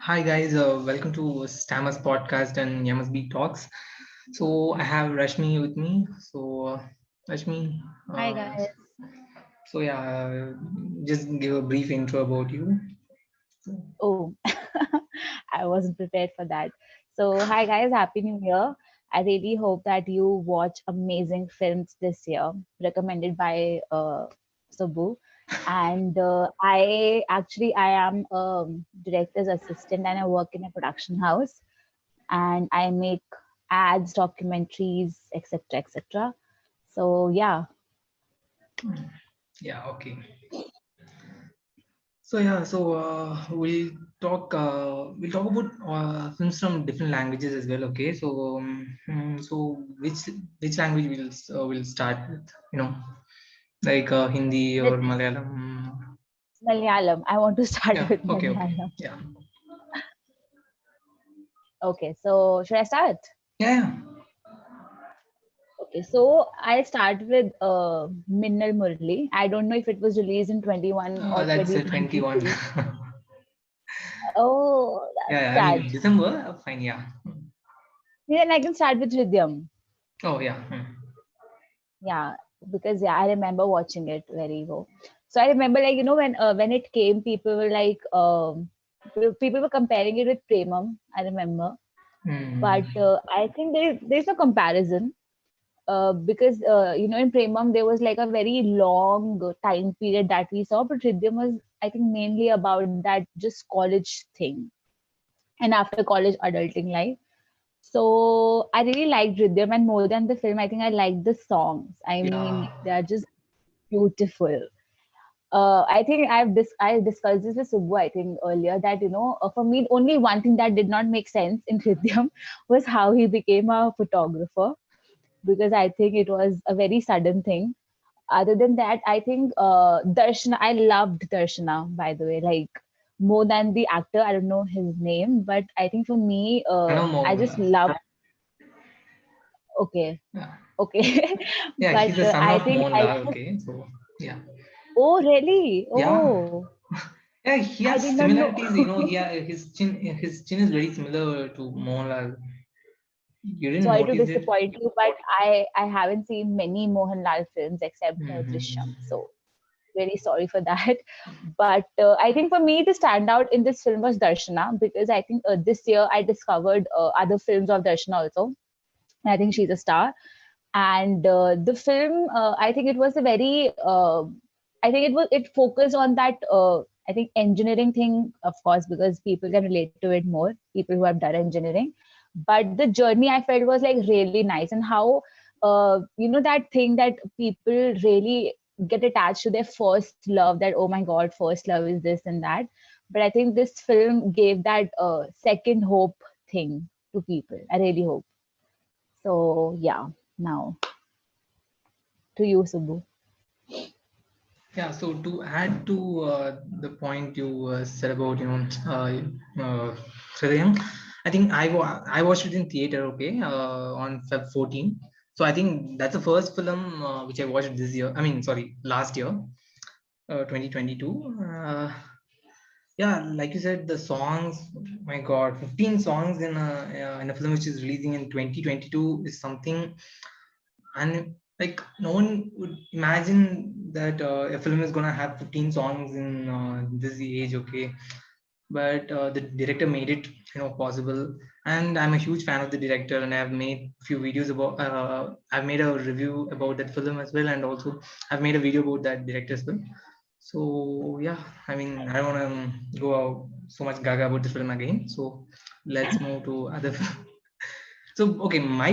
Hi guys, welcome to Stammers Podcast and MSB Talks. So I have Rashmi with me. Rashmi, Hi uh, guys. just give a brief intro about you. Oh, I wasn't prepared for that. So, hi guys, Happy New Year. I really hope that you watch amazing films this year, recommended by Subbu. And I am a director's assistant and I work in a production house and I make ads, documentaries, etc., etc. So, yeah. Yeah, okay. We'll talk about films from different languages as well. Okay, which language will start with? Like Hindi With or Malayalam. Malayalam, I want to start Yeah. with Okay. Malayalam. Yeah. Okay, so should I start? Yeah. Okay, so I'll start with Minnal Murli. I don't know if it was released in 21 or That's 21. 2022. Oh, Yeah, that's yeah, I sad. mean December, fine, yeah. Then I can start with Ridyam. Oh, yeah. Yeah, because yeah, I remember watching it very well. So I remember, like, when it came, people were like, people were comparing it with Premam. I remember, Hmm. but I think there's no comparison. Because in Premam there was like a very long time period that we saw, but Ridyam was, I think, mainly about that just college thing and after college adulting life. So I really liked Ridyam, and more than the film, I think I liked the songs. I Yeah. mean, they are just beautiful. I think I discussed this with Subbu, I think, earlier, that for me only one thing that did not make sense in Ridyam was how he became a photographer, because I think it was a very sudden thing. Other than that, I think Darshana, I loved Darshana, by the way, like more than the actor. I don't know his name, but I think for me, I know I just Mohanlal. love. Okay, Yeah. okay, Yeah, but he's the son I of think I Mohanlal, just. okay. So yeah. Oh, really? Yeah. Oh, Yeah, he I has did not know. similarities, his chin is very similar to Mohanlal. You didn't Sorry to notice it? disappoint you, but I haven't seen many Mohanlal films except Mm-hmm. Drishyam. So very sorry for that. But I think for me, the standout in this film was Darshana, because I think this year I discovered other films of Darshana also. I think she's a star. And the film, I think it was a very, I think it focused on that, I think, engineering thing, of course, because people can relate to it more, people who have done engineering. But the journey I felt was like really nice, and how, that thing that people really get attached to their first love, that, oh my God, first love is this and that. But I think this film gave that second hope thing to people. I really hope. So, yeah, now to you, Subbu. Yeah, so to add to the point you said about Hridayam, I think I watched it in theater, okay, on Feb 14. So I think that's the first film which I watched this year. I mean, sorry, last year, 2022. Yeah, like you said, the songs. My God, 15 songs in a film which is releasing in 2022 is something, and like no one would imagine that a film is gonna have 15 songs in this age, okay. But the director made it possible, and I'm a huge fan of the director, and I've made few videos about I've made a review about that film as well, and also I've made a video about that director as well. So yeah, I mean, I don't want to go out so much gaga about the film again, so let's move to other. So okay, my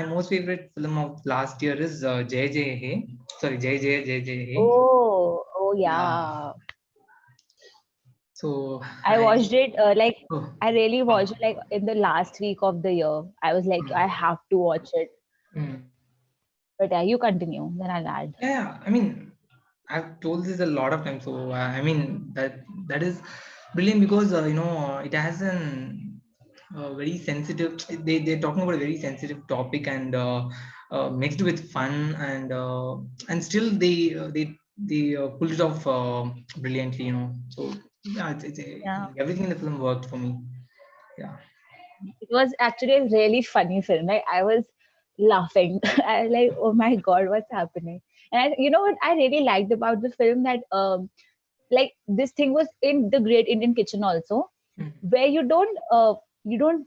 most favorite film of last year is Jay Jay Hey. Sorry, Jay Jay Jay Jay Hey. Oh Yeah. yeah. So I watched it like oh, I really watched wow. it like in the last week of the year. I was like, I have to watch it. Mm. But yeah, you continue, then I'll add. Yeah, I mean, I've told this a lot of times. So I mean that is brilliant because it has an very sensitive. They're talking about a very sensitive topic, and mixed with fun, and still they pulled it off brilliantly. So Yeah, Yeah. everything in the film worked for me. Yeah. It was actually a really funny film. Like I was laughing. I was like, oh my god, what's happening? And you know what I really liked about the film, that like this thing was in the Great Indian Kitchen also, Mm. where you don't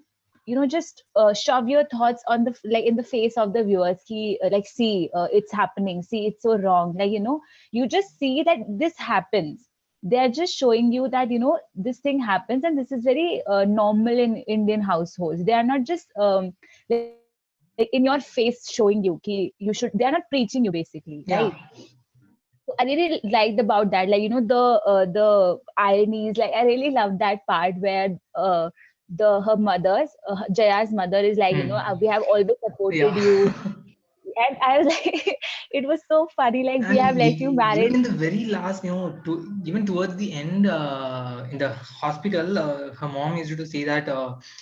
just shove your thoughts on the like in the face of the viewers. Like, see, it's happening. See, it's so wrong. Like, you just see that this happens. They are just showing you that this thing happens, and this is very normal in Indian households. They are not just like in your face showing you ki you should. They are not preaching you basically, right? Yeah. So I really liked about that, like the ironies. Like I really loved that part where the her mother's Jaya's mother is like, Mm. we have always supported Yeah. you, and I was like, it was so funny. Like we have And let you even marry. in the very last, even towards the end, in the hospital, her mom used to say that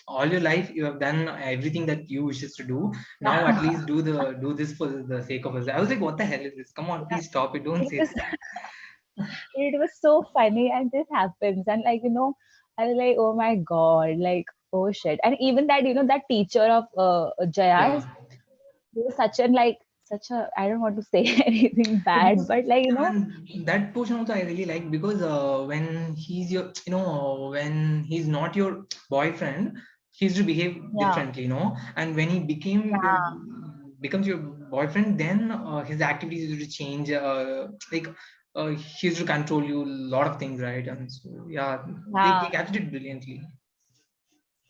all your life you have done everything that you wishes to do. Now at least do this for the sake of us. I was like, what the hell is this? Come on, Yeah, please stop it. Don't it say was this. it was so funny, and this happens, and like I was like, oh my god, like oh shit. And even that that teacher of Yeah. Jaya's, he was such a, I don't want to say anything Yeah, bad, because but like and that portion also I really like because when he's your, when he's not your boyfriend, he used to behave yeah, differently, and when he yeah, becomes your boyfriend, then his activities used to change. Like he used to control you a lot of things, right? And so yeah, they yeah, captured it brilliantly.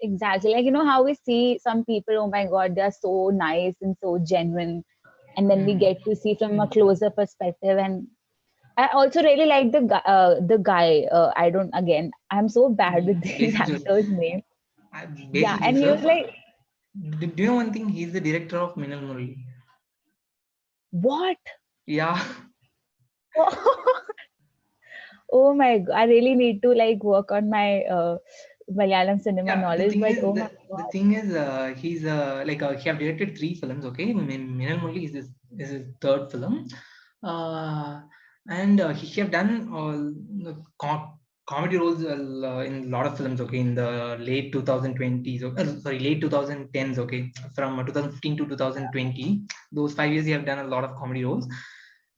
exactly. Like how we see some people, oh my god, they are so nice and so genuine, and then we Mm. get to see from a closer perspective. And I also really like the guy. I don't, again, I'm so bad with these Basil Joseph. actors' names. Yeah, Basil and he was Joseph. like, Do you know one thing? He's the director of Minal Murali. what? Yeah. Oh my god, I really need to like work on my Malayalam cinema Yeah, the knowledge, thing but is oh my that the god. thing is he's like he have directed three films. Okay, Minal Murali is his third film, uh, and he have done comedy roles in a lot of films. Okay, in the late 2020s, sorry, late 2010s. Okay, from 2015 to 2020, those 5 years he have done a lot of comedy roles.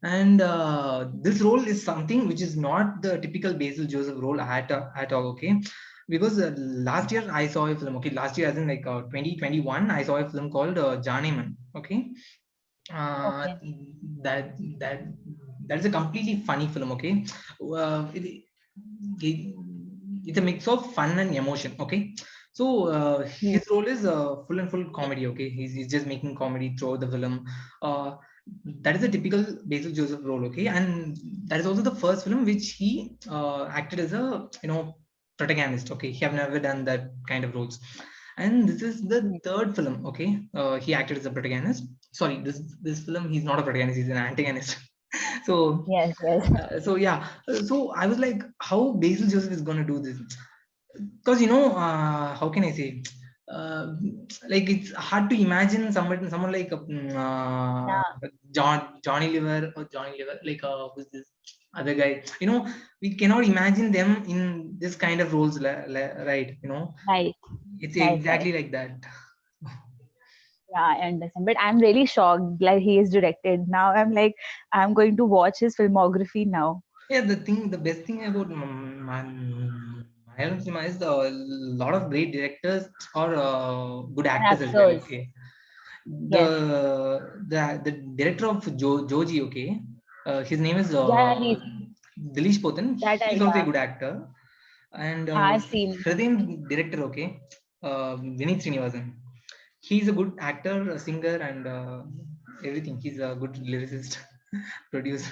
And this role is something which is not the typical Basil Joseph role at all. Okay, because last year I saw a film. Okay, last year as in like 2021, I saw a film called Janeman. Okay, uh, Okay. that that that is a completely funny film. Okay, it, it's a mix of fun and emotion. Okay, so Hmm. his role is full and full comedy. Okay, he's just making comedy throughout the film. Uh, that is a typical Basil Joseph role. Okay, and that is also the first film which he acted as a protagonist. Okay, he have never done that kind of roles, and this is the Hmm. third film. Okay, he acted as a protagonist. Sorry, this film he's not a protagonist, he's an antagonist. So Yes, yes. so yeah, so I was like, how Basil Joseph is going to do this? Because how can I say, uh, like it's hard to imagine someone like Yeah, Johnny Liver or Johnny Liver, like who's this other guy, we cannot imagine them in this kind of roles, right? right, It's right, right. exactly like that. Yeah, I understand. But I'm really shocked, like he is directed. Now I'm like, I'm going to watch his filmography now. Yeah, the best thing about Malayalam cinema is a lot of great directors or good And actors as well. actors. Okay, the Yes. the director of Joji. Okay, his name is Yeah, he's Dilesh Potan. He that I, is also a yeah, good actor, and I've seen. Hridayam director. Okay, Vinith Srinivasan. He's a good actor, a singer, and everything. He's a good lyricist, producer.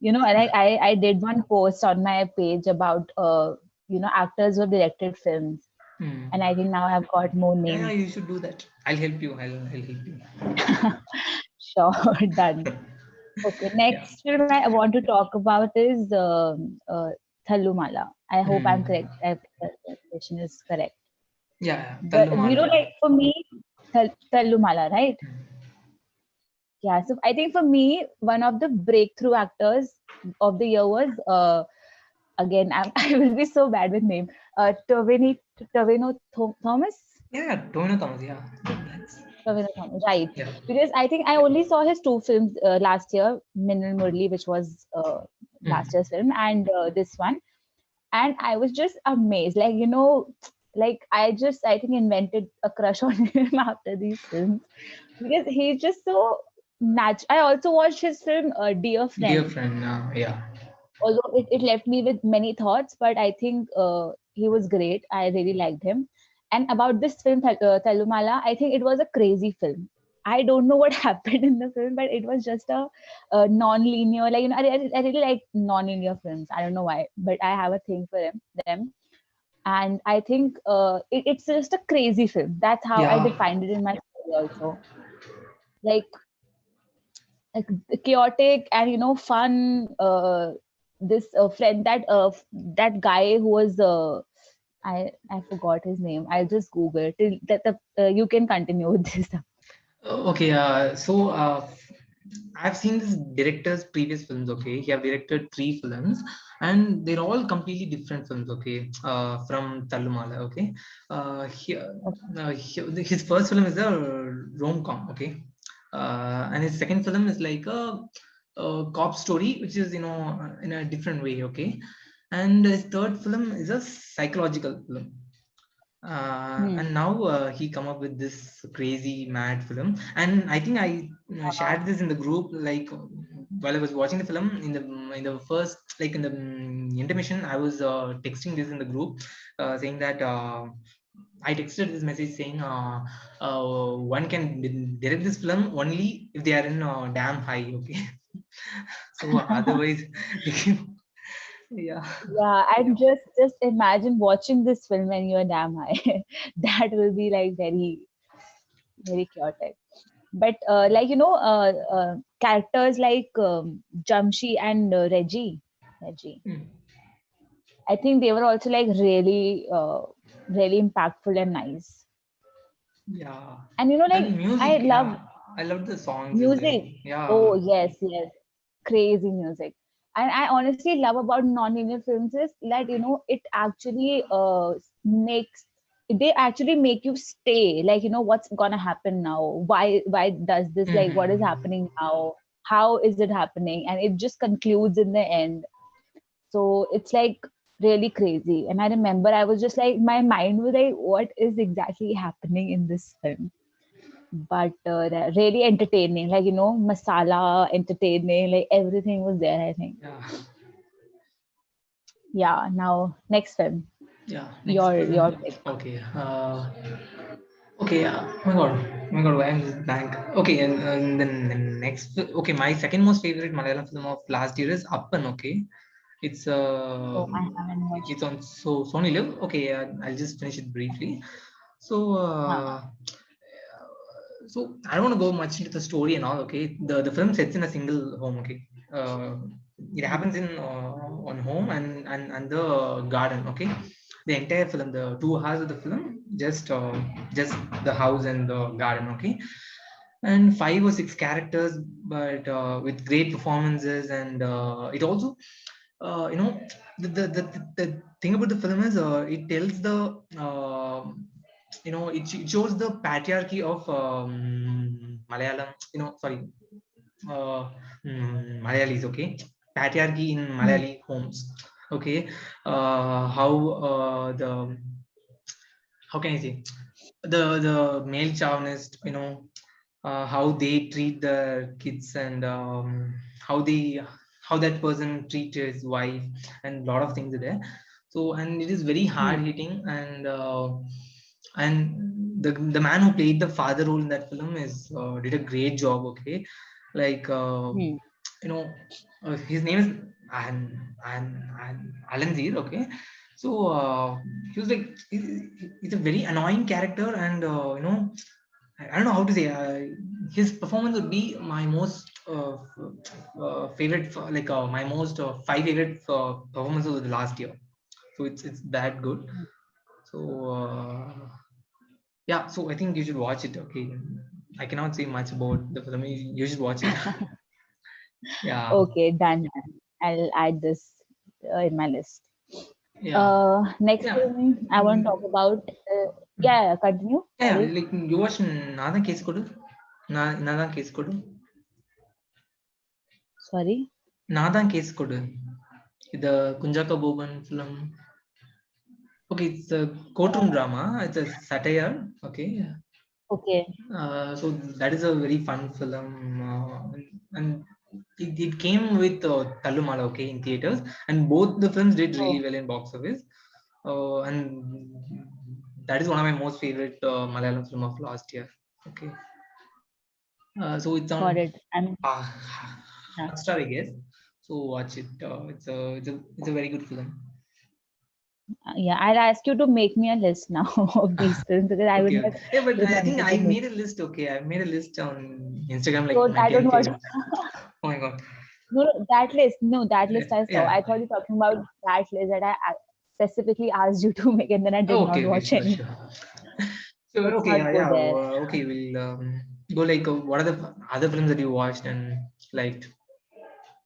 Like I did one post on my page about actors who have directed films, Hmm. and I think now I've got more Yeah, names. you should do that. I'll help you. I'll help you. Sure, done. Okay, Yeah. next film I want to talk about is Thalumala. I hope I'm Hmm. correct. The question is correct. Yeah, But Tallumala. like for me, Thalumala, right? Yeah. So I think for me, one of the breakthrough actors of the year was again, I will be so bad with name. Tovino Thomas. Yeah, Domino Thomas. Yeah, that's Tovino Thomas, right? yeah. Because I think I only saw his two films last year, Minal Murli, which was last Mm. year's film, and this one, and I was just amazed. Like, like I think invented a crush on him after these films because he's just so natural. I also watched his film Dear Dear Friend, friend. Yeah. although it left me with many thoughts, but I think he was great. I really liked him. And about this film, Talumala, I think it was a crazy film. I don't know what happened in the film, but it was just a non-linear. Like, I really like non-linear films. I don't know why, but I have a thing for them. And I think it's just a crazy film. That's how I Yeah. defined it in my story also. Like, like chaotic and fun. This friend that guy who was I forgot his name. I'll just Google it. You can continue with this. Okay. I've seen this director's previous films. Okay, he have directed 3 films, and they're all completely different films. Okay, from Tallumala. Okay, his first film is a rom-com. Okay, and his second film is like a cop story, which is in a different way. Okay, and his third film is a psychological film. Hmm. And now he come up with this crazy mad film, and I think I shared this in the group, like while I was watching the film in the first, like in the intermission, I was texting this in the group, saying that I texted this message saying one can direct this film only if they are in damn high. Okay. So otherwise yeah. Yeah, and just imagine watching this film when you're damn high. That will be like very very chaotic. But characters like Jamshi and Reggie. Mm. I think they were also like really impactful and nice. Yeah. And like And I music, love yeah. I love the songs as well. music. Oh Yeah. yes, yes, crazy music. And I honestly love about non-linear films is that it actually makes they actually make you stay. Like what's gonna happen now? Why does this, like what is Hmm. happening now? How is it happening? And it just concludes in the end. So it's like really crazy. And I remember I was just like, my mind was like, what is exactly happening in this film? But they're really entertaining, like masala entertaining, like everything was there, I think. Yeah. Yeah, now next film, Yeah. Next your film. pick. Okay. Okay. Oh my God. Oh my God. Why am I just blank? Okay. And then the next. Okay. My second most favorite Malayalam film of last year is Appan. Okay. It's Oh, I haven't watched it's on Sony Live. Okay. I'll just finish it briefly. So huh. I don't want to go much into the story and all. Okay, the film sets in a single home. Okay, it Hmm. happens in on home and the garden. Okay, the entire film, the 2 hours of the film, just the house and the garden. Okay, and 5 or 6 characters, but with great performances, and it also you know the thing about the film is it tells the it shows the patriarchy of Malayalam, sorry, uh, Malayalis. Okay, patriarchy in Hmm. Malayali homes. Okay, how the how can I say, the male chauvinist, how they treat their kids, and how they how that person treats his wife, and a lot of things are there. So, and it is very hard Hmm. hitting, and the man who played the father role in that film is did a great job. Okay, like Hmm. you know his name is Alanzir. Okay, so he was like he's a very annoying character, and I don't know how to say. His performance would be my most favorite, like my most 5 favorite performances of the last year. So it's that good. So yeah, so I think you should watch it. Okay, I cannot say much about the film. You should watch it. Yeah. Okay, done. I'll add this in my list. Yeah. Next Yeah. thing I want to talk about. Yeah, continue. Yeah, Sorry. like you watched Nada Case Kodu? Nada Case Kodu? Sorry. Nada Case Kodu. The Kunjaka Boban film. Okay, it's a courtroom drama. It's a satire. Okay. Okay. So that is a very fun film. And it came with Tallumala, okay, in theaters. And both the films did Oh, really well in box office. And that is one of my most favorite Malayalam film of last year. Okay. So it's got on it. I'm uh, yeah. Hotstar, I guess. So watch it. It's a very good film. Yeah, I'll ask you to make me a list now of these films because I would Okay. not Yeah, but I think remember I the name. made a list. Okay, I made a list on Instagram like So I 90 don't watch. films. Oh my god. No, no, that list. No, that list I saw. Yeah. I thought you were talking about that list that I specifically asked you to make, and then I did Oh, not okay. Okay. watch Sure. any. Sure. So Let's okay. not Yeah. go Yeah. there. Okay. We'll go like what are the other films that you watched and liked?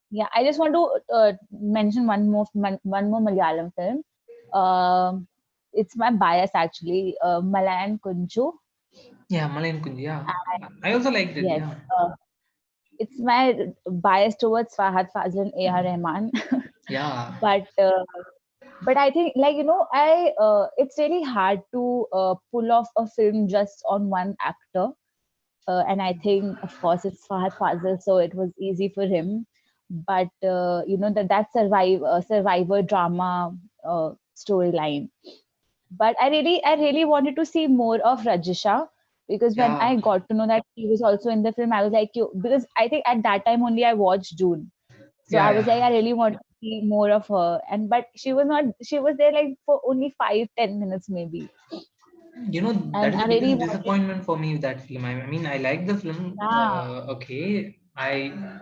Yeah, I just want to mention one more Malayalam film. It's my bias actually. Malayan Kunju. Yeah, Malayan Kunji. Yeah. I also liked it. Yes, Yeah. it's my bias towards Fahad Fazil and A.R. Rahman. Yeah. but I think I it's really hard to pull off a film just on one actor. And I think, of course, it's Fahad Fazil, so it was easy for him. But that survivor drama storyline. But I really wanted to see more of Rajisha because when Yeah. I got to know that he was also in the film, I was like, you because I think at that time only I watched June, so Yeah. I was Yeah. like, I really want to see more of her. And but she was not. She was there like for only 5-10 minutes maybe, That and is I the really biggest wanted. disappointment for me with that film. I mean, I like the film. Yeah, Okay,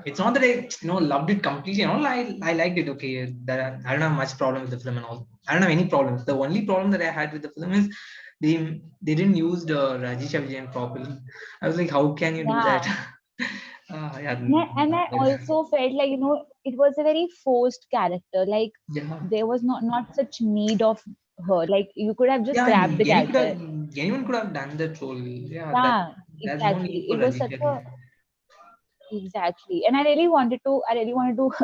it's not that I loved it completely and all. I liked it. Okay, that I don't have much problem with the film and all. I don't have any problems. The only problem that I had with the film is they didn't use the Rajesh Vijayan properly. I was like, how can you do yeah. that? Yeah, And I also felt like it was a very forced character. Like yeah, there was not such need of her. Like you could have just yeah. grabbed the character. Anyone could have done that role. Yeah, Yeah, there's no need exactly. for It was Rajesh such a Vijayan. exactly. And I really wanted to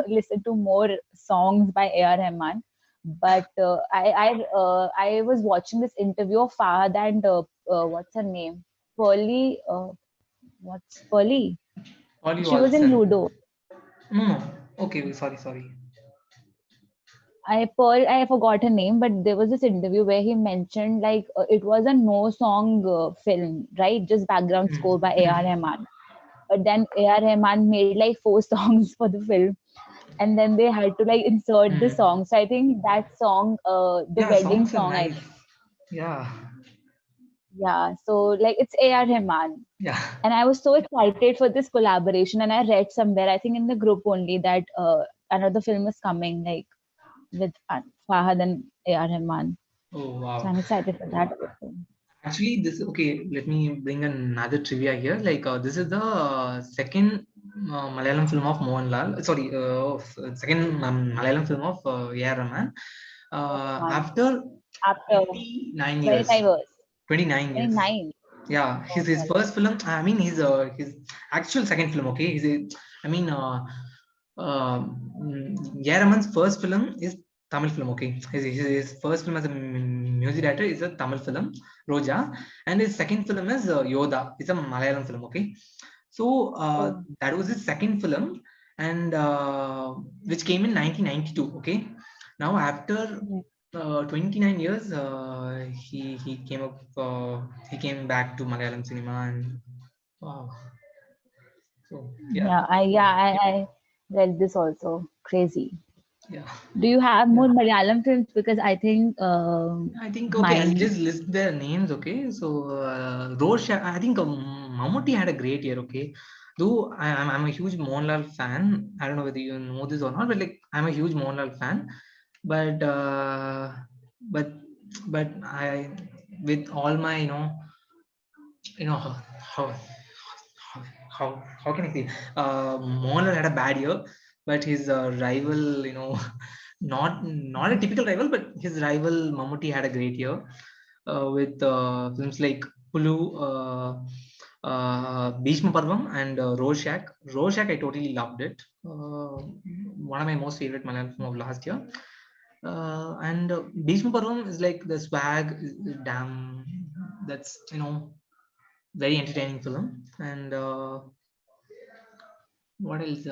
listen to more songs by A.R. Rahman. But I was watching this interview of Fahad and what's her name? Pearly. What's Pearly? Ollie She was in Watson. Ludo. No, no. Okay, sorry, sorry. I forgot her name, but there was this interview where he mentioned like it was a no song film, right? Just background Mm, score by A.R. mm, Rahman. But then A.R. Rahman made like 4 songs for the film, and then they had to like insert the mm. song. So I think that song, the Yeah, wedding songs are song, I nice. think, Yeah, yeah. So like it's A.R. Rahman, yeah, and I was so excited for this collaboration. And I read somewhere, I think in the group only, that another film is coming, like with Fahad and A.R. Rahman. Oh So wow. I'm excited for that also. Actually, this okay. Let me bring another trivia here. Like, this is the second Malayalam film of Mohanlal. Sorry, second Malayalam film of A.R. Rahman. One After after 29 years. 25 years, 29 years. 29. Yeah, Oh, his sorry. first film. I mean, his actual second film. Okay, I mean, Jayaraman's first film is Tamil film. Okay, his first film as a music director is a Tamil film, Roja, and his second film is Yoda. It's a Malayalam film. Okay, so Oh, that was his second film, and which came in 1992. Okay, now after mm, 29 years, he came back to Malayalam cinema, and wow. So yeah, I read this also. Crazy. yeah. Do you have Yeah. more Malayalam films? Because I think I think okay. I'll mine. just list their names. Okay, so Rosh. I think Mammootty had a great year. Okay, though I'm a huge Mohanlal fan. I don't know whether you know this or not, but like I'm a huge Mohanlal fan. But but but I with all my how how can I say? Mohanlal had a bad year, but his rival not a typical rival, but his rival Mammootty had a great year with films like Pulu, Bhishma Parvam, and Rorschach. Rorschach, I totally loved it. One of my most favorite Malayalam film of last year. And Bhishma Parvam is like the swag, damn, that's very entertaining film. And what else?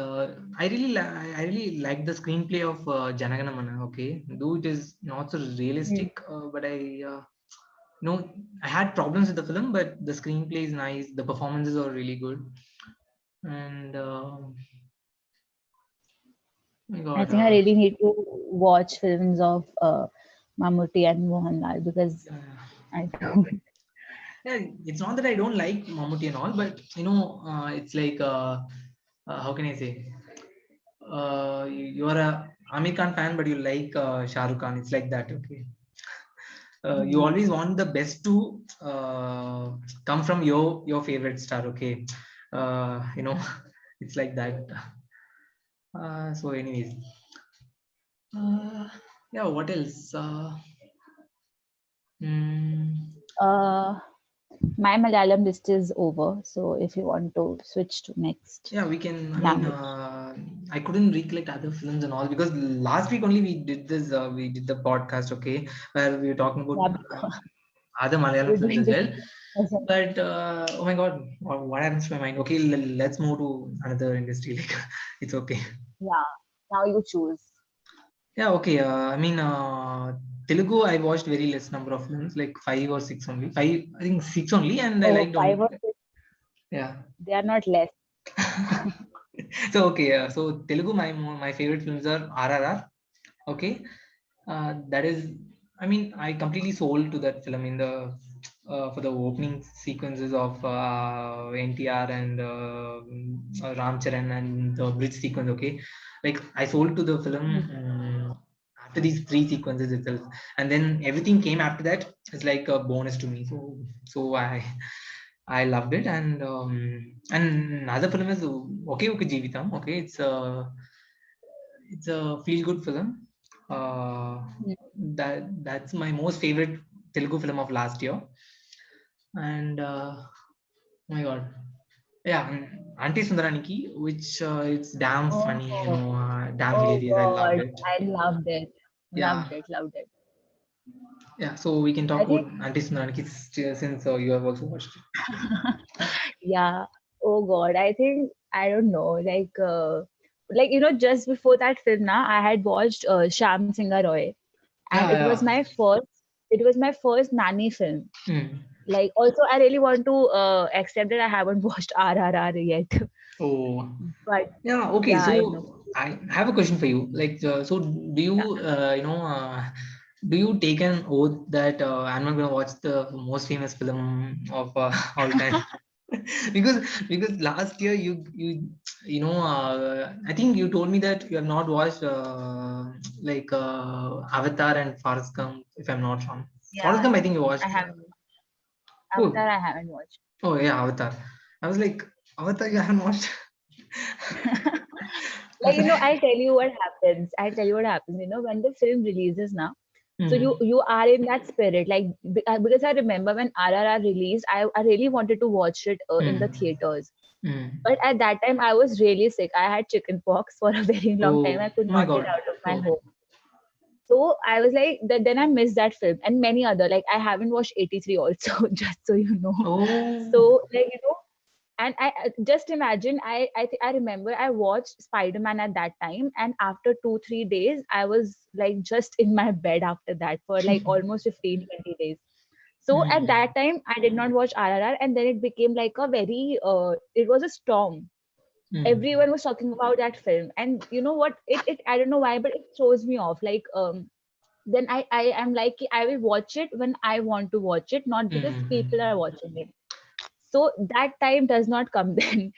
I really like the screenplay of Janagana Mana. Okay, though it is not so realistic, but I had problems with the film, but the screenplay is nice. The performances are really good, and my I God, think I really need to watch films of Mammootty and Mohanlal because yeah, I don't. yeah, it's not that I don't like Mammootty and all, but it's like how can I say? You are a Amir Khan fan, but you like Shah Rukh Khan. It's like that, okay? You Hmm. always want the best to come from your favorite star, okay? It's like that. So, anyways, uh, yeah. What else? Mm, Uh, my Malayalam list is over, so if you want to switch to next yeah, we can. I mean, language. I couldn't recollect other films and all because last week only we did this. We did the podcast, okay, where we were talking about Yeah, because other Malayalam we're films doing as this. well. But oh my God, what happens to my mind? Okay, let's move to another industry. Like, it's okay. Yeah, now you choose. Yeah, okay. I mean, Telugu, I watched very less number of films, like five or six only. Five, I think six only, and I Oh, liked on. 5 or 6, Yeah. they are not less. So okay, so Telugu, my favorite films are RRR. Okay, that is, I mean, I completely sold to that film in the for the opening sequences of NTR and Ram Charan and the bridge sequence. Okay, like I sold to the film after these three sequences itself, and then everything came after that. It's like a bonus to me. So I loved it, and another film is Okay Okay Jeevitam. Okay, it's a feel good film. Uh, that's my most favorite Telugu film of last year. And oh my God, yeah, Auntie Sundaraniki, which it's damn funny, Oh, damn oh hilarious. I loved God, it. I loved it. Yeah, Loved it, loved it. yeah. So we can talk I about think, Auntie Sundaraniki since you have also watched it. yeah. Oh God, I think, I don't know, just before that film, now I had watched Sham Singha Roy, and Yeah, yeah. it was my first nanny film. Hmm. Like, also, I really want to accept that I haven't watched RRR yet, Oh, but yeah. Okay. yeah, I know. So I have a question for you. Like, so do Yeah, you, do you take an oath that I'm not gonna watch the most famous film of all time? Because last year I think you told me that you have not watched like Avatar and Forrest Gump, if I'm not wrong. Forrest yeah, Gump, I think you I watched. haven't. Oh, Avatar, I haven't watched. oh yeah, Avatar. I was like, Avatar, you haven't watched? I Like, was like, I'll tell you what happens. I'll tell you what happens. When the film releases now, so hmm, you are in that spirit. Like, because I remember when RRR released, I really wanted to watch it in the hmm, theaters. hmm. But at that time, I was really sick. I had chicken pox for a very long time. Oh, I could oh my not get God. out of my Oh, home. So I was like, that. Then I missed that film and many other. Like, I haven't watched 83 also, just so you know. oh, So, and I just imagine, I remember I watched Spider-Man at that time, and after 2 3 days I was like just in my bed after that for like almost 15 20 days. So at hmm, that time I did not watch RRR, and then it became like a very it was a storm. hmm, Everyone was talking about that film, and you know what, it I don't know why, but it throws me off. Like, then I am like, I will watch it when I want to watch it, not because people are hmm. watching it. So that time does not come then.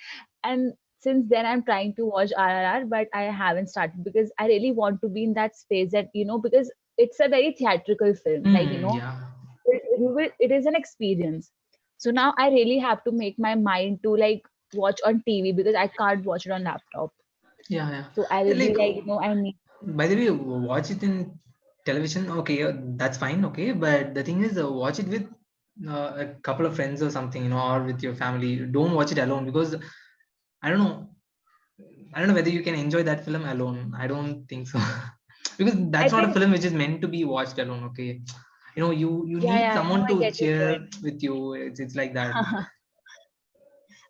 And since then I'm trying to watch RRR, but I haven't started because I really want to be in that space, that because it's a very theatrical film. Like, Yeah, it is an experience. So now I really have to make my mind to like watch on TV because I can't watch it on laptop. yeah, yeah. So I Yeah, will be like, like, I need. by the way, watch it in television. Okay, that's fine. Okay, but the thing is, watch it with a couple of friends or something, or with your family. Don't watch it alone, because I don't know. I don't know whether you can enjoy that film alone. I don't think so. Because I that's not a think, film which is meant to be watched alone. Okay, you yeah, need yeah, no, someone I to get your cheer point. with you. It's like that.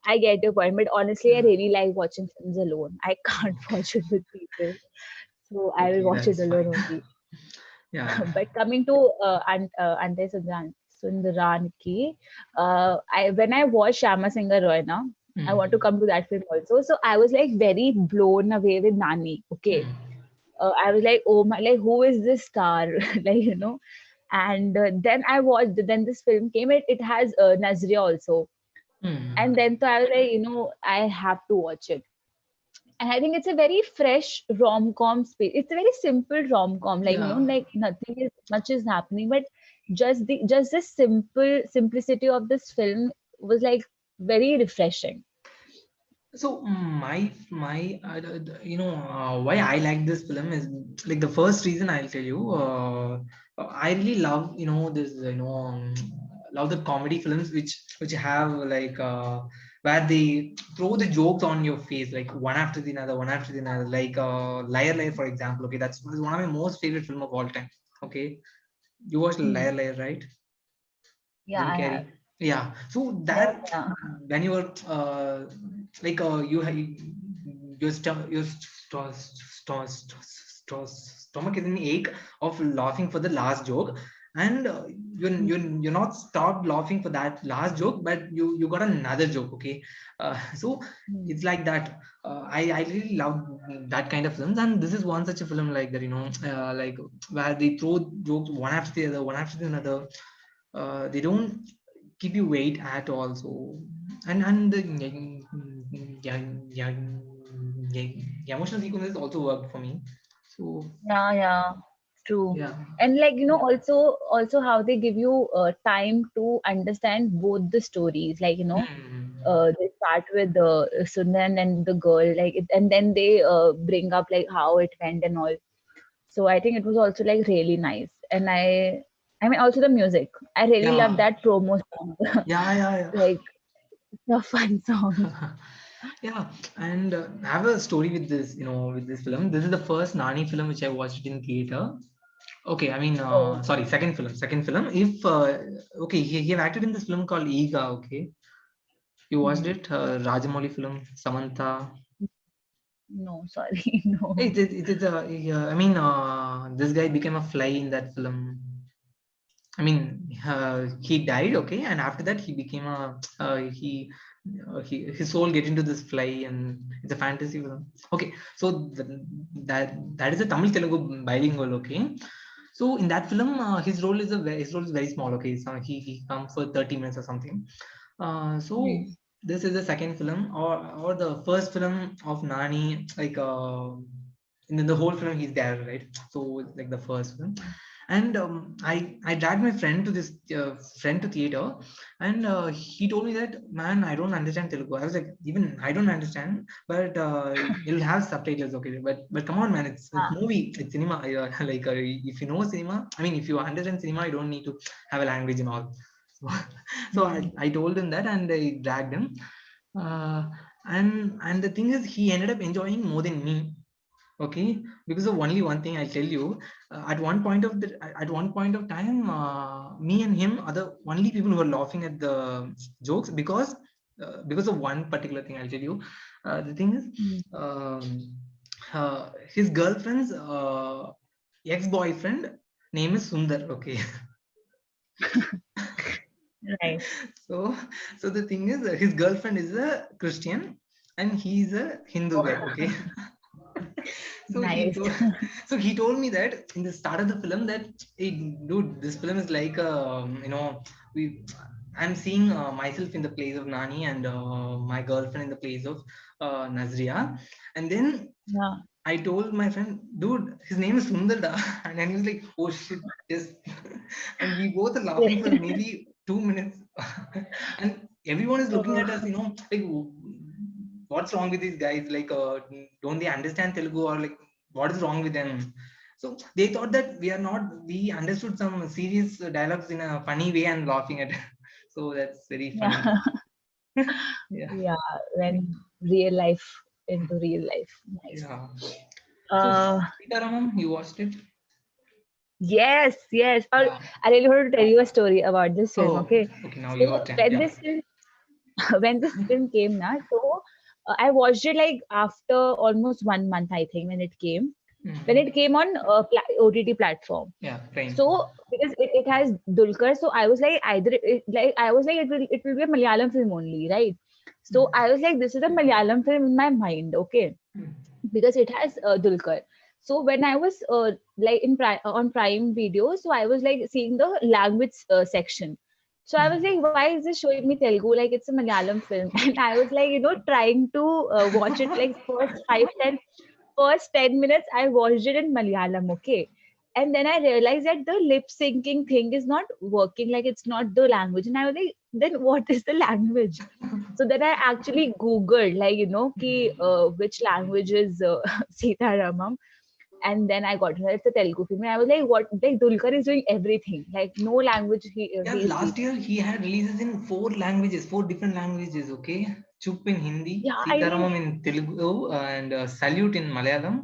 I get your point, but honestly, I Yeah. really like watching films alone. I can't watch it with people, so I will Okay, watch it that's alone fine. only. Yeah. But coming to Ante Sundaran ki, when I watched Shama Singer Roy now, I want to Hmm. come to that film also. So I was like very blown away with Nani. Okay, Hmm. I was like, oh my, like who is this star? Like and then I watched. Then this film came. It has Nazria also, Hmm. and then so I was like, I have to watch it. And I think it's a very fresh rom-com space. It's a very simple rom-com, like Yeah. like nothing is much is happening, but just the simplicity of this film was like very refreshing. So why I like this film is, like, the first reason I'll tell you. I really love, this, love the comedy films which have, like, where they throw the jokes on your face, like one after the another, one after the another, like Liar Liar, for example. Okay, that's one of my most favorite film of all time. Okay, you watched Hmm. Liar Liar, right? Yeah, Jim I have. Carrey. Yeah. So Yeah, that, yeah. when you were, like, your stomach is in ache of laughing for the last joke, and you're not stopped laughing for that last joke, but you got another joke. Okay, so Hmm. it's like that. I really love that kind of films, and this is one such a film like that. Like, where they throw jokes one after the other, one after the another. They don't keep you wait at all. So, and the emotional sequences also worked for me. So Yeah, yeah, true. yeah. And like also how they give you time to understand both the stories. Like Hmm. they start with the Sundan and the girl, like and then they bring up like how it went and all. So I think it was also like really nice. And I mean also the music. I really love Yeah. that promo song. Yeah. Yeah. Like it's a fun song. Yeah. Yeah. And I have a story with this. With this film. This is the first Nani film which I watched in theater. Okay, I mean, Oh, sorry, second film. Second film. If okay, he have acted in this film called Ega. Okay, you watched hmm. it? Rajamouli film, Samantha. No, sorry, no. I mean, this guy became a fly in that film. I mean, he died, okay, and after that he became a his soul get into this fly, and it's a fantasy film. Okay, so that is a Tamil Telugu bilingual, okay. So in that film, his role is very small, okay. So he comes for 30 minutes or something. So Hmm. this is the second film, or the first film of Nani, like, and then the whole film he's there, right? So it's like the first film. And I dragged my friend to this friend to theater, and he told me that, man, I don't understand Telugu. I was like, even I don't understand, but you'll have subtitles, okay, but come on, man, it's Ah, movie, it's cinema. Like, if you know cinema, I mean, if you understand cinema, you don't need to have a language and all. So, so hmm. I told him that, and I dragged him, uh, and the thing is, he ended up enjoying more than me. Okay, because of only one thing I'll tell you. At one point of time, me and him are the only people who are laughing at the jokes, because of one particular thing I'll tell you. The thing is, Hmm. um, his girlfriend's ex-boyfriend name is Sundar. Okay. Right. so so the thing is, his girlfriend is a Christian, and he's a Hindu guy. Okay. so he Nice. told so he told me that in the start of the film that, hey, dude, this film is like, we I'm seeing myself in the place of Nani, and my girlfriend in the place of Nazria. And then Yeah. I told my friend, dude, his name is Sundarda. And then he was like, oh shit, yes. And we both are laughing for maybe 2 minutes. And everyone is looking at us, like, what's wrong with these guys? Like, don't they understand Telugu, or like, what is wrong with them. So they thought that we understood some serious dialogues in a funny way and laughing at it. So that's very funny. Yeah. Yeah. Yeah, when real life into real life. Nice. Yeah. So Uh, Sitaramam, you watched it? yes, yes. Yeah. I really want to tell you a story about this film. Oh, Okay, okay. Now your so turn. when Yeah. this film when this film came now, so I watched it like after almost 1 month, I think, when it came. When Mm. it came on OTT platform. Yeah. Fine. So because it has Dulquer, so I was like I was like it will be a Malayalam film only, right? So Mm. I was like, this is a Malayalam film in my mind, okay, Mm. because it has Dulquer. So when I was like on Prime Video, so I was like seeing the language section. So I was like, why is this showing me Telugu? Like it's a Malayalam film, and I was like, trying to watch it like first 10 minutes. I watched it in Malayalam, okay, and then I realized that the lip syncing thing is not working. Like it's not the language, and I was like, then what is the language? So then I actually Googled, like, which language is Sita Ramam. And then I got to know it's a Telugu film. And I was like, what? Like, Dulquer is doing everything. Like, no language Yeah, he is last year speaking. he had releases in four languages, four different languages. Okay, Chup in Hindi, Yeah, I know. Sitaramam in Telugu, and Salute in Malayalam,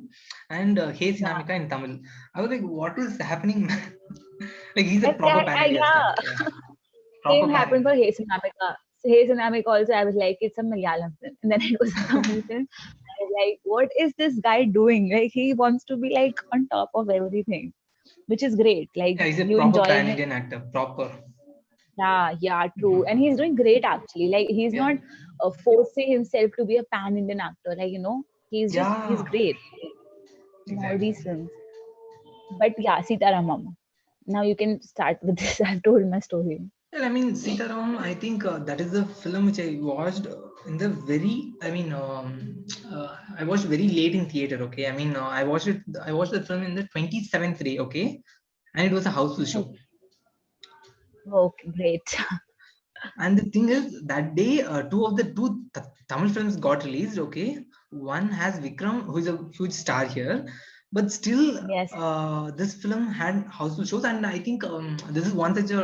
and Hey Yeah. Sinamika in Tamil. I was like, what is happening? Like he's a proper pan India star. Yeah. Yeah, proper Same pan happened India. for Hey Tsunamika. So Hey Tsunamika also, I was like, it's a Malayalam film. And then it was a Tamil film. I was like, what is this guy doing? Like, he wants to be like on top of everything, which is great. Like, Yeah, he's a you proper pan enjoying it. Indian actor. Proper. Yeah, yeah, true. And Mhm. he's doing great actually. Like, he's Yeah. not forcing himself to be a pan Indian actor. Like, he's Yeah. great in all Exactly. these films. But yeah, Sitaramam. Now you can start with this. I've told my story. Well, I mean, Sitaram, I think that is the film which I watched in the very, I watched very late in theater, okay? I mean, I watched the film in the 27th day, okay? And it was a houseful show. Okay, okay, great. And the thing is, that day, two of the Tamil films got released. Okay, one has Vikram, who is a huge star here, but still, Yes. this film had houseful shows, and I think this is one such a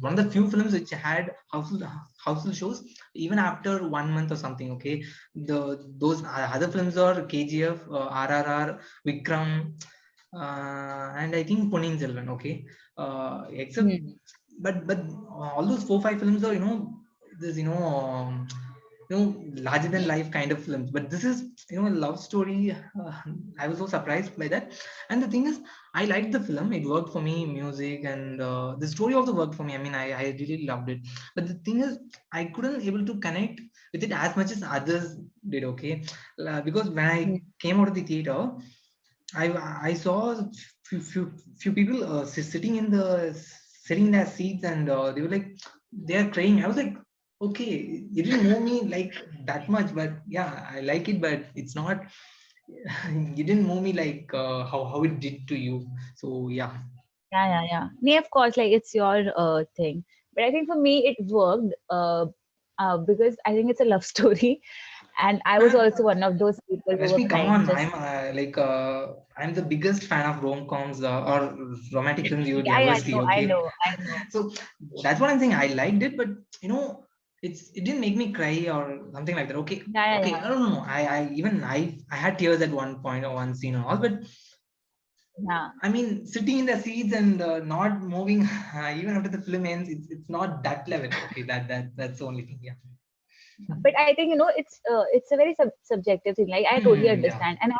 one of the few films which had houseful shows even after 1 month or something. Okay, those other films are KGF, RRR, Vikram, and I think Ponniyin Selvan. Okay, except Hmm. but all those 4 5 films are this larger than life kind of films, but this is a love story. I was so surprised by that, and the thing is, I liked the film. It worked for me, music and the story also worked for me. I mean, I really loved it, but the thing is, I couldn't able to connect with it as much as others did. Okay, because when I Hmm. came out of the theater, I saw few people sitting in their seats, and they were like, they are crying. I was like, okay, you didn't move me like that much, but yeah, I like it, but it's not. You didn't move me like how it did to you. So yeah. Yeah, yeah, yeah. Me, of course, like it's your thing. But I think for me, it worked because I think it's a love story. And I was Man, also one of those people who were Rashmi, come crying on. just, I'm the biggest fan of rom-coms or romantic films you would yeah, yeah, ever I see. know, I Okay, know, I know. so that's what I'm saying. I liked it, but it didn't make me cry or something like that. Okay, Yeah, yeah, okay. I don't know. I had tears at one point or one scene and all, but yeah. I mean, sitting in the seats and not moving even after the film ends, it's not that level. Okay, that's the only thing. Yeah. But I think it's a very subjective thing. Like I totally Yeah. understand, and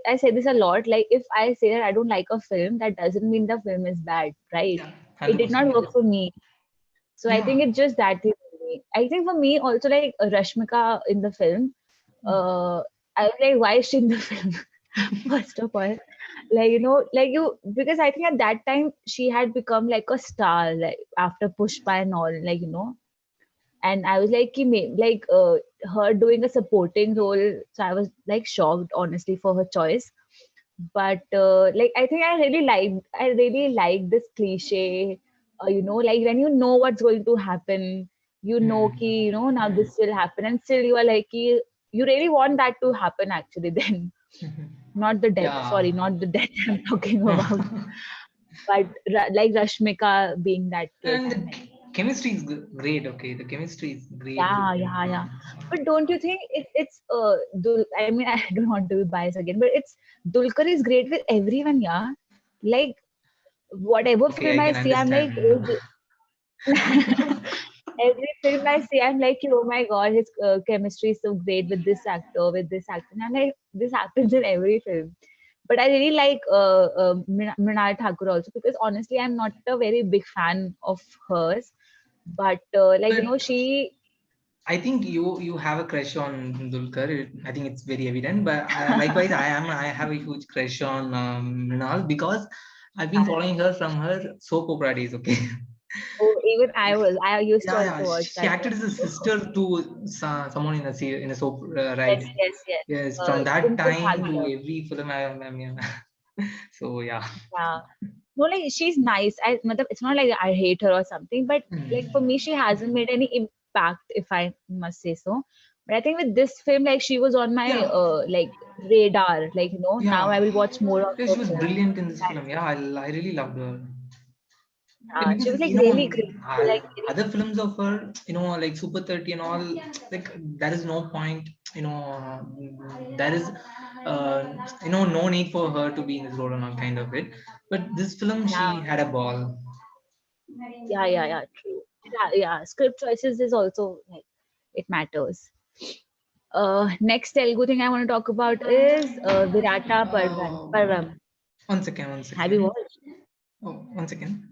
I say this a lot. Like if I say that I don't like a film, that doesn't mean the film is bad, right? Yeah. It did 100%. not Yeah. work for me. So I Yeah. think it's just that thing for me. I think for me also, like Rashmika in the film, uh, I was like, why is she in the film? First of all, like like because I think at that time she had become like a star, like after Pushpa and all, like and I was like, her doing a supporting role. So I was like shocked, honestly, for her choice. But like I really like this cliche. Like when you know what's going to happen, now this will happen, and still you are like, you really want that to happen actually. Then not the death. Yeah. Sorry, not the death I'm talking about, but like Rashmika being that kid. And I'm the like, chemistry is great. Okay, the chemistry is great yeah, between. yeah, yeah. But don't you think it's I mean, I don't want to be biased again, but it's Dulquer is great with everyone, yeah. Like whatever Okay, film I I can see, I'm like, understand. every film I see, I'm like, oh my god, his chemistry is so great with this actor. And I'm like, this happens in every film. But I really like Mrinal Thakur also, because honestly, I'm not a very big fan of hers. But like But she. I think you have a crush on Dulquer. I think it's very evident. But likewise, I have a huge crush on Mrinal because I've been following her from her soap opera days. Okay. Oh, even I used to Yeah, also yeah. watch She that acted as a show. sister to someone in a soap, Yes, right? yes, yes. Yes. From that Dimple time to Bhagia. every film so yeah. Yeah. No, like she's nice. It's not like I hate her or something, but like for Mm. me, she hasn't made any impact, if I must say so. But I think with this film, like she was on my Yeah, like radar. Like now yeah. I will watch more of Yeah, her she was films. brilliant in this Kind film. of. Yeah, I really loved her. Yeah, Yeah, she because was like really great. Like very. other films of her, like Super 30 and all, like there is no point, there is, no need for her to be in this role and all kind of it. But this film, Yeah, she had a ball. yeah, yeah, yeah. True. Yeah, yeah. Script choices is also like it matters. Next Telugu thing I want to talk about is Virata Uh, Parvam. one second, one Have you second. watched? Oh, one second.